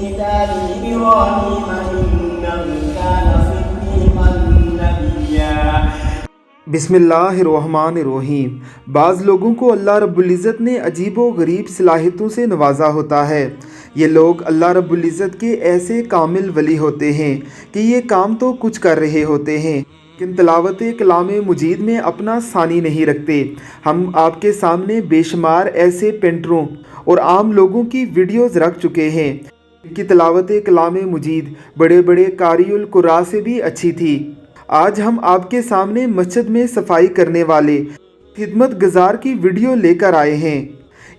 الكتاب إبراهيم إنه كان صديقا نبيا। बिस्मिल्लाहिर्रहमानिर्रहीम। बाज़ लोगों को अल्लाह रब्बुल इज़्ज़त ने अजीब व गरीब सलाहियतों से नवाजा होता है। ये लोग अल्लाह रब्बुल इज़्ज़त के ऐसे कामिल वली होते हैं कि ये काम तो कुछ कर रहे होते हैं लेकिन तिलावत कलाम मुजीद में अपना सानी नहीं रखते। हम आपके सामने बेशुमार ऐसे पेंटरों और आम लोगों की वीडियोज़ रख चुके हैं इनकी तिलावत कलाम मुजीद बड़े बड़े कारिउल कुर्रा से भी अच्छी थी। आज हम आपके सामने मस्जिद में सफाई करने वाले खिदमत गुजार की वीडियो लेकर आए हैं।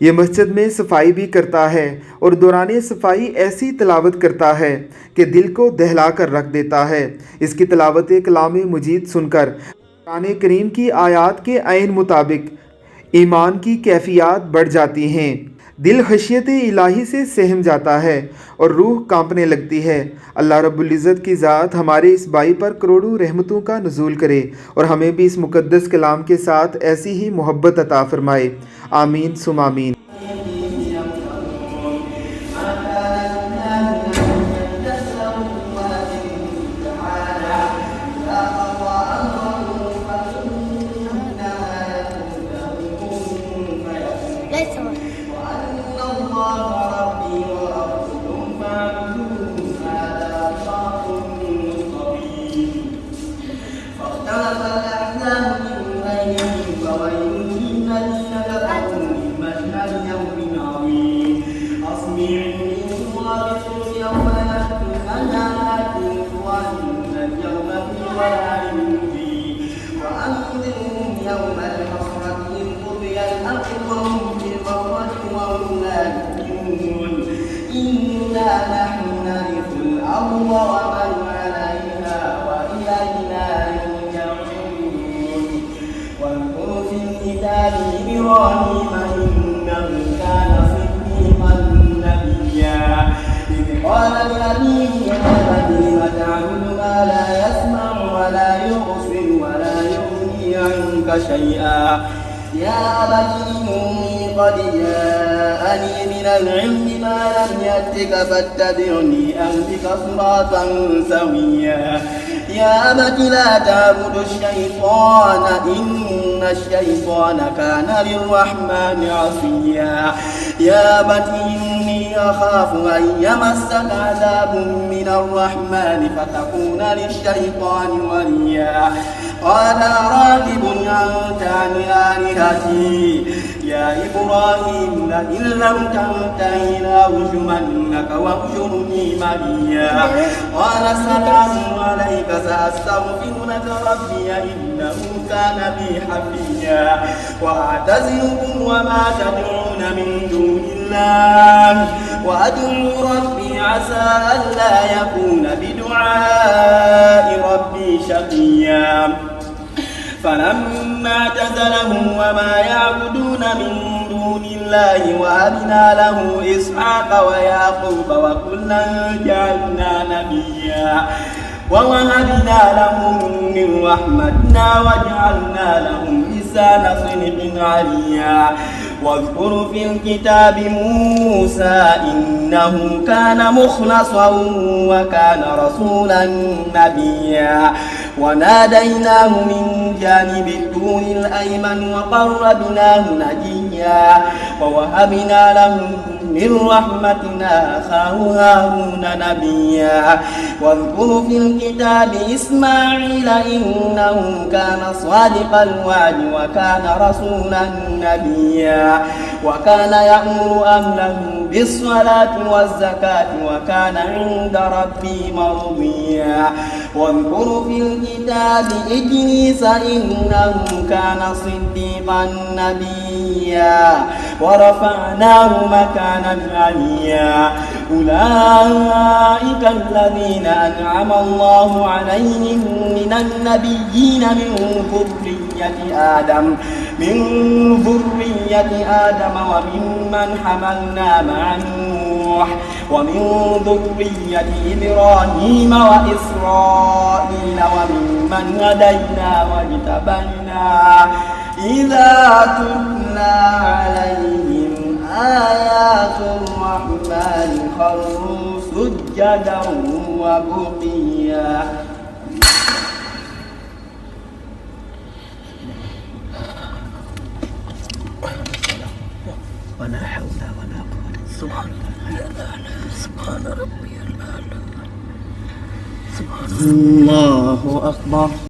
ये मस्जिद में सफाई भी करता है और दौरान सफाई ऐसी तिलावत करता है कि दिल को दहला कर रख देता है। इसकी तिलावत कलाम मुजीद सुनकर कुरान करीम की आयात के ऐन मुताबिक ईमान की कैफियत बढ़ जाती हैं, दिल खशियत इलाही से सहम जाता है और रूह कांपने लगती है। अल्लाह रब्बुल इज़्ज़त की ज़ात हमारे इस भाई पर करोड़ों रहमतों का नुज़ूल करे और हमें भी इस मुक़द्दस कलाम के साथ ऐसी ही मोहब्बत अता फ़रमाए। आमीन सुम आमीन। إنا نحن نرث الأرض ومن عليها وإلينا يرجعون واذكر في الكتاب إبراهيم إنه كان صديقا نبيا إذ قال لأبيه يا أبت لم تعبد ما لا يسمع ولا يبصر ولا يغني عنك شيئا يا أبت إني قد جاءني من العلم ما لم يأتك فاتبعني أهدك صراطا سويا يا أبت لا تعبد الشيطان إن الشيطان كان للرحمن عصيا يا أبت إني أخاف أن يمسك عذاب من الرحمن فتكون للشيطان وليا قال راغب أنت عن آلهتي يا إبراهيم لئن لم تنته لأرجمنك واهجرني مليا قال سلام عليك سأستغفر لك ربي إنه كان بي حفيا وأعتزلكم وما تدعون من دون الله وأدعو ربي عسى ألا يكون بدعاء ربي شقيا فلما اعتزلهم وما يعبدون من دون الله وهبنا له إسحاق ويعقوب وكلا جعلنا نبيا ووهبنا لهم من رحمتنا وجعلنا لهم لسان صدق عليا واذكر في الكتاب موسى إنه كان مخلصا وكان رسولا نبيا وناديناه من جانب الطور الأيمن وقربناه نجيا ووهبنا له من رحمتنا أخاه هارون نبيا واذكر في الكتاب إسماعيل إنه كان صادق الوعد وكان رسولا نبيا وكان يأمر أهله بالصلاة والزكاة وكان عند ربي مرضيا واذكر في الكتاب إدريس إنه كان صديقا نبيا ورفعناه مكانا عليا أولئك الذين أنعم الله عليهم من النبيين من ذرية آدم وممن حملنا مع نوح ومن ذرية إبراهيم وإسرائيل وممن هدينا واجتبينا إذا تتلى عليهم آيات الرحمن خروا سجدا وبقيا ولا حول ولا قوة سبحان ربي الأعلى سبحان ربي الأعلى سبحان الله أكبر.